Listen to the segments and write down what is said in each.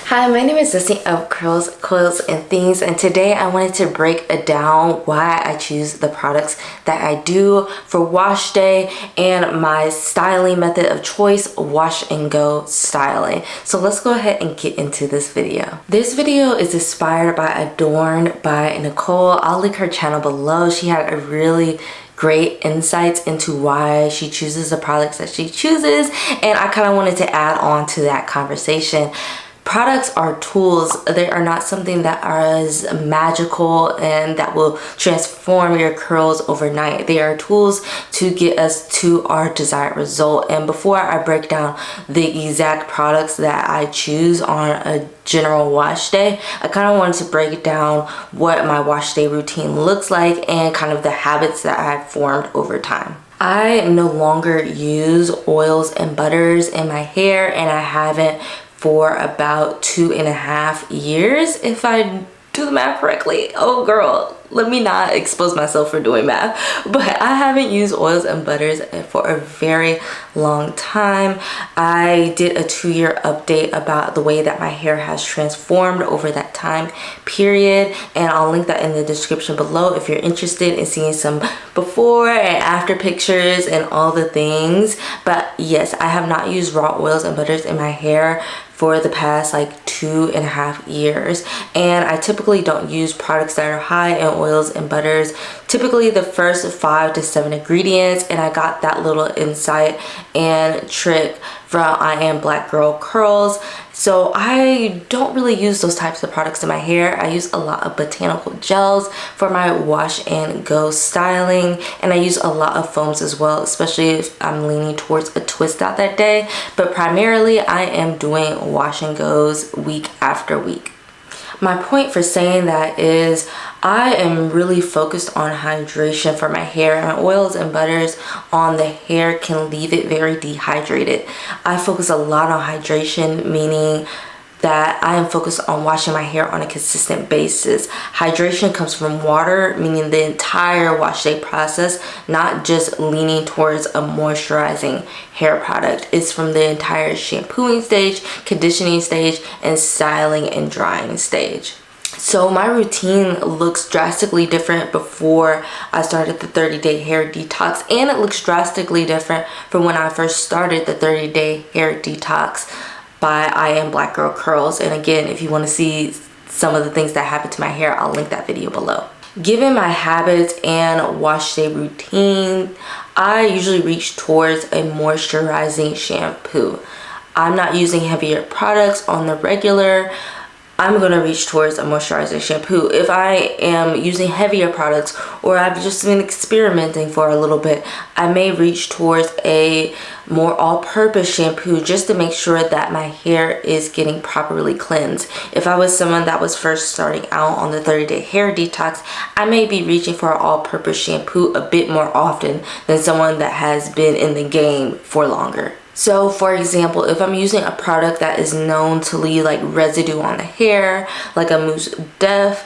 Hi, my name is Destiny of Curls, Coils, and Things, and today I wanted to break down why I choose the products that I do for wash day and my styling method of choice, wash and go styling. So let's go ahead and get into this video. This video is inspired by Adorned by Nicole. I'll link her channel below. She had a really great insights into why she chooses the products that she chooses, and I kind of wanted to add on to that conversation. Products are tools. They are not something that are as magical and that will transform your curls overnight. They are tools to get us to our desired result. And before I break down the exact products that I choose on a general wash day, I kind of wanted to break down what my wash day routine looks like and kind of the habits that I've formed over time. I no longer use oils and butters in my hair, and I haven't for about 2.5 years, if I do the math correctly. Oh girl, let me not expose myself for doing math, but I haven't used oils and butters for a very long time. I did a 2-year update about the way that my hair has transformed over that time period, and I'll link that in the description below if you're interested in seeing some before and after pictures and all the things. But yes, I have not used raw oils and butters in my hair for the past like 2.5 years, and I typically don't use products that are high in oils and butters, typically the first 5 to 7 ingredients. And I got that little insight and trick from I Am Black Girl Curls. So I don't really use those types of products in my hair. I use a lot of botanical gels for my wash and go styling, and I use a lot of foams as well, especially if I'm leaning towards a twist out that day. But primarily I am doing wash and goes week after week. My point for saying that is I am really focused on hydration for my hair, and oils and butters on the hair can leave it very dehydrated. I focus a lot on hydration, meaning that I am focused on washing my hair on a consistent basis. Hydration comes from water, meaning the entire wash day process, not just leaning towards a moisturizing hair product. It's from the entire shampooing stage, conditioning stage, and styling and drying stage. So my routine looks drastically different before I started the 30-day hair detox, and it looks drastically different from when I first started the 30-day hair detox by I Am Black Girl Curls. And again, if you want to see some of the things that happened to my hair, I'll link that video below. Given my habits and wash day routine, I usually reach towards a moisturizing shampoo. I'm not using heavier products on the regular. I'm going to reach towards a moisturizing shampoo. If I am using heavier products, or I've just been experimenting for a little bit, I may reach towards a more all-purpose shampoo just to make sure that my hair is getting properly cleansed. If I was someone that was first starting out on the 30-day hair detox, I may be reaching for an all-purpose shampoo a bit more often than someone that has been in the game for longer. So for example, if I'm using a product that is known to leave like residue on the hair, like a Mousse Def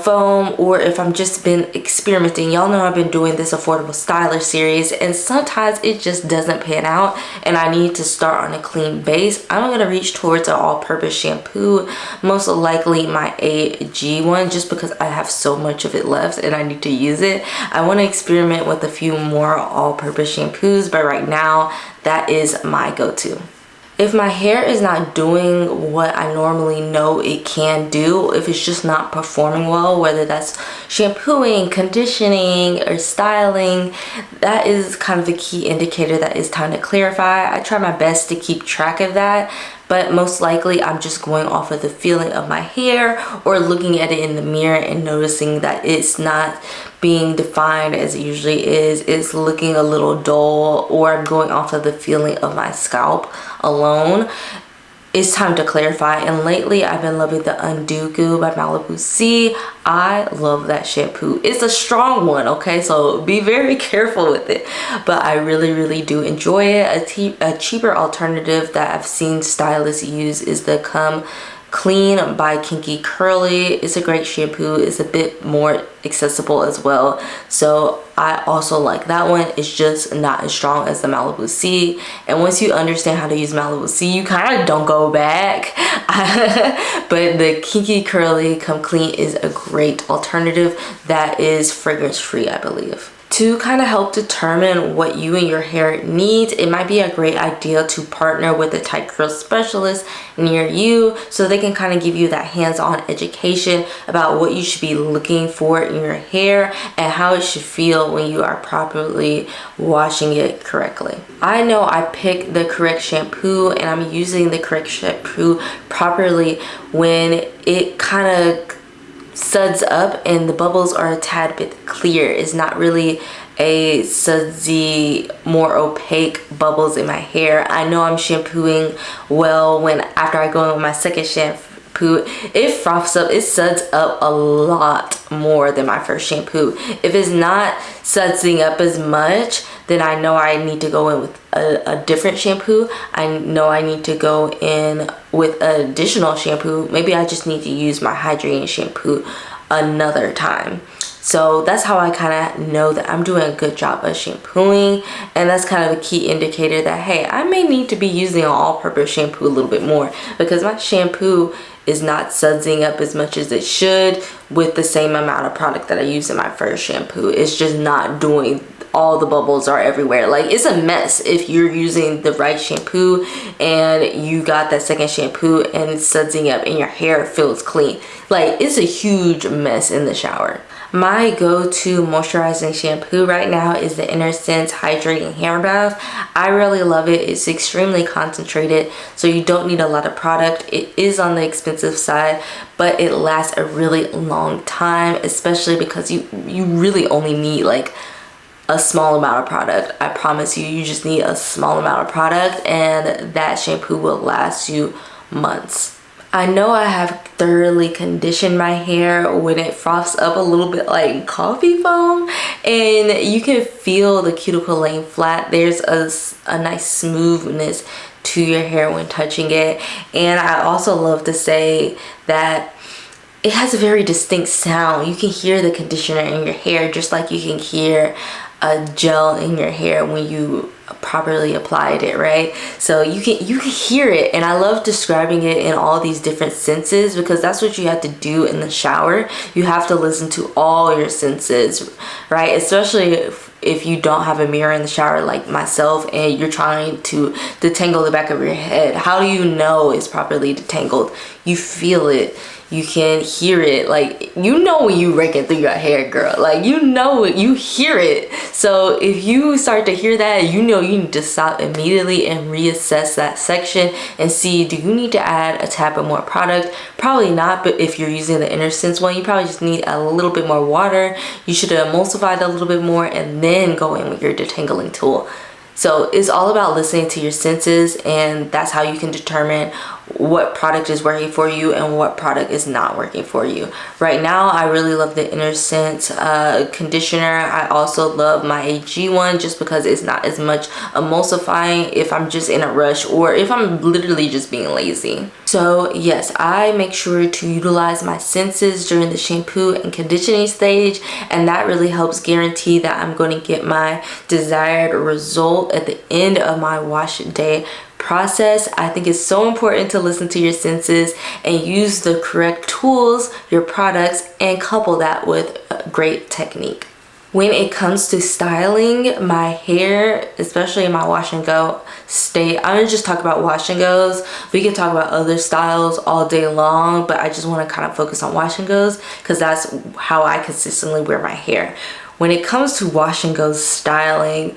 foam, or if I'm just been experimenting, y'all know I've been doing this affordable styler series, and sometimes it just doesn't pan out and I need to start on a clean base, I'm gonna reach towards an all-purpose shampoo, most likely my AG one, just because I have so much of it left and I need to use it. I want to experiment with a few more all-purpose shampoos, but right now that is my go-to. If my hair is not doing what I normally know it can do, if it's just not performing well, whether that's shampooing, conditioning, or styling, that is kind of a key indicator that it's time to clarify. I try my best to keep track of that, but most likely I'm just going off of the feeling of my hair or looking at it in the mirror and noticing that it's not being defined as it usually is. It's looking a little dull, or I'm going off of the feeling of my scalp alone. It's time to clarify. And lately I've been loving the Undo Goo by Malibu C. I love that shampoo. It's a strong one, okay, so be very careful with it, but I really do enjoy it. A cheaper alternative that I've seen stylists use is the Come Clean by Kinky Curly. It's a great shampoo. It's a bit more accessible as well, so I also like that one. It's just not as strong as the Malibu C, and once you understand how to use Malibu C, you kind of don't go back. But the Kinky Curly Come Clean is a great alternative that is fragrance free, I believe. To kind of help determine what you and your hair needs, it might be a great idea to partner with a tight curl specialist near you so they can kind of give you that hands-on education about what you should be looking for in your hair and how it should feel when you are properly washing it correctly. I know I picked the correct shampoo and I'm using the correct shampoo properly when it kind of suds up and the bubbles are a tad bit clear. It's not really a sudsy, more opaque bubbles in my hair. I know I'm shampooing well when after I go in with my second shampoo, it froths up, it suds up a lot more than my first shampoo. If it's not sudsing up as much, then I know I need to go in with a different shampoo. I know I need to go in with an additional shampoo. Maybe I just need to use my hydrating shampoo another time. So that's how I kind of know that I'm doing a good job of shampooing, and that's kind of a key indicator that, hey, I may need to be using an all-purpose shampoo a little bit more because my shampoo is not sudsing up as much as it should with the same amount of product that I used in my first shampoo. It's just not doing, all the bubbles are everywhere. Like, it's a mess if you're using the right shampoo and you got that second shampoo and it's sudsing up and your hair feels clean. Like, it's a huge mess in the shower. My go-to moisturizing shampoo right now is the Inner Sense Hydrating Hair Bath. I really love it. It's extremely concentrated, so you don't need a lot of product. It is on the expensive side, but it lasts a really long time, especially because you really only need like a small amount of product. I promise you, you just need a small amount of product and that shampoo will last you months. I know I have thoroughly conditioned my hair when it froths up a little bit like coffee foam, and you can feel the cuticle laying flat. There's a nice smoothness to your hair when touching it. And I also love to say that it has a very distinct sound. You can hear the conditioner in your hair just like you can hear a gel in your hair when you properly applied it, right? So you can hear it, and I love describing it in all these different senses because that's what you have to do in the shower. You have to listen to all your senses, right? Especially if you don't have a mirror in the shower like myself and you're trying to detangle the back of your head. How do you know it's properly detangled? You feel it. You can hear it. Like, you know when you raking through your hair, girl. Like, you know it, you hear it. So if you start to hear that, you know you need to stop immediately and reassess that section and see, do you need to add a tab of more product? Probably not, but if you're using the Inner Sense one, you probably just need a little bit more water. You should emulsify it a little bit more and then go in with your detangling tool. So it's all about listening to your senses, and that's how you can determine what product is working for you and what product is not working for you. Right now, I really love the Inner Sense conditioner. I also love my AG one just because it's not as much emulsifying if I'm just in a rush or if I'm literally just being lazy. So yes, I make sure to utilize my senses during the shampoo and conditioning stage, and that really helps guarantee that I'm going to get my desired result at the end of my wash day process. I think it's so important to listen to your senses and use the correct tools, your products, and couple that with a great technique. When it comes to styling my hair, especially in my wash and go state, I'm gonna just talk about wash and goes. We can talk about other styles all day long, but I just want to kind of focus on wash and goes because that's how I consistently wear my hair. When it comes to wash and go styling,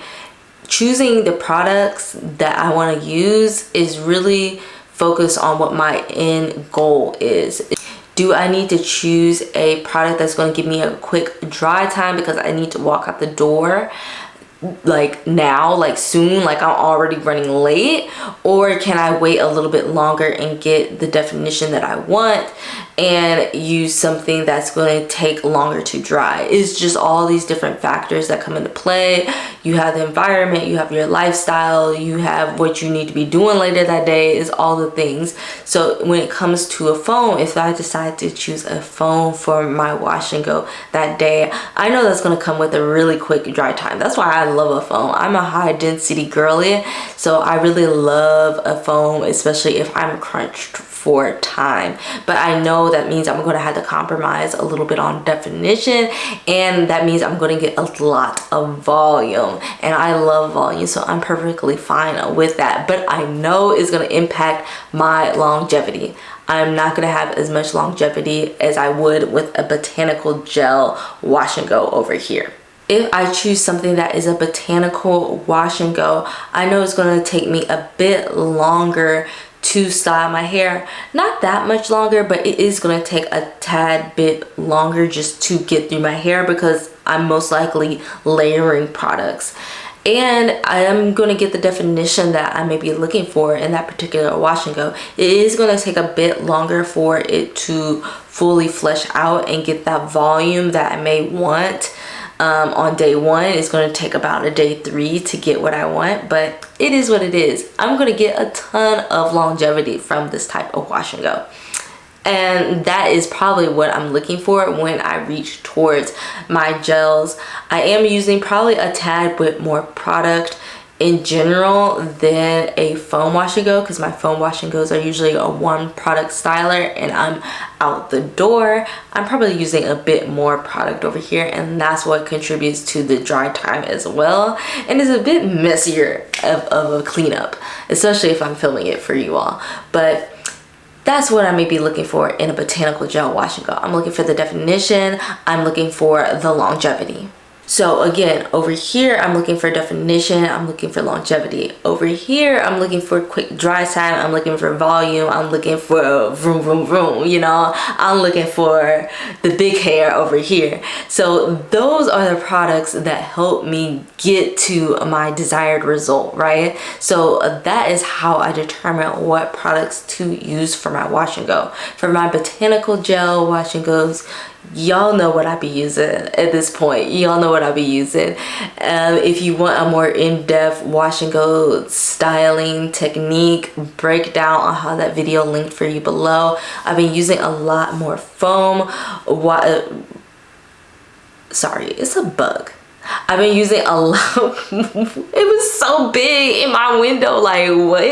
choosing the products that I want to use is really focused on what my end goal is. Do I need to choose a product that's going to give me a quick dry time because I need to walk out the door like now, like soon, like I'm already running late? Or can I wait a little bit longer and get the definition that I want and use something that's going to take longer to dry. It's just all these different factors that come into play. You have the environment, you have your lifestyle, you have what you need to be doing later that day, is all the things. So when it comes to a foam, if I decide to choose a foam for my wash and go that day, I know that's going to come with a really quick dry time. That's why I love a foam. I'm a high density girly, so I really love a foam, especially if I'm crunched for time. But I know that means I'm going to have to compromise a little bit on definition, and that means I'm going to get a lot of volume, and I love volume, so I'm perfectly fine with that. But I know it's going to impact my longevity. I'm not going to have as much longevity as I would with a botanical gel wash and go over here. If I choose something that is a botanical wash and go, I know it's going to take me a bit longer to style my hair. Not that much longer, but it is going to take a tad bit longer just to get through my hair, because I'm most likely layering products. And I am going to get the definition that I may be looking for in that particular wash and go. It is going to take a bit longer for it to fully flesh out and get that volume that I may want. On day one, it's going to take about a day 3 to get what I want, but it is what it is. I'm going to get a ton of longevity from this type of wash and go. And that is probably what I'm looking for when I reach towards my gels. I am using probably a tad bit more product in general than a foam wash and go, because my foam wash and goes are usually a one product styler, and I'm out the door. I'm probably using a bit more product over here, and that's what contributes to the dry time as well, and it's a bit messier of a cleanup, especially if I'm filming it for you all. But that's what I may be looking for in a botanical gel wash and go. I'm looking for the definition, I'm looking for the longevity. So again, over here, I'm looking for definition, I'm looking for longevity. Over here, I'm looking for quick dry time, I'm looking for volume, I'm looking for vroom, vroom, vroom, you know? I'm looking for the big hair over here. So those are the products that help me get to my desired result, right? So that is how I determine what products to use for my wash and go. For my botanical gel wash and goes, y'all know what I be using at this point. Y'all know what I be using. If you want a more in-depth wash and go styling technique breakdown, I'll have that video linked for you below. I've been using a lot more foam. Sorry, it's a bug. I've been using a lot. It was so big in my window, like what?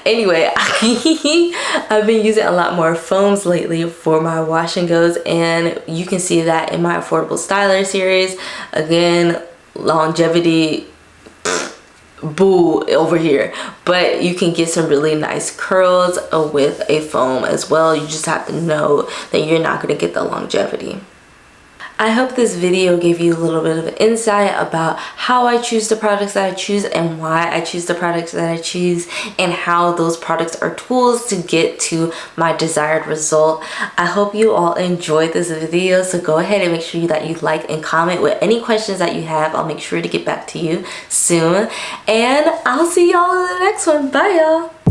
Anyway, I've been using a lot more foams lately for my wash and goes, and you can see that in my affordable styler series. Again, longevity, boo over here, but you can get some really nice curls with a foam as well. You just have to know that you're not going to get the longevity. I hope this video gave you a little bit of insight about how I choose the products that I choose and why I choose the products that I choose, and how those products are tools to get to my desired result. I hope you all enjoyed this video, so go ahead and make sure that you like and comment with any questions that you have. I'll make sure to get back to you soon, and I'll see y'all in the next one. Bye y'all.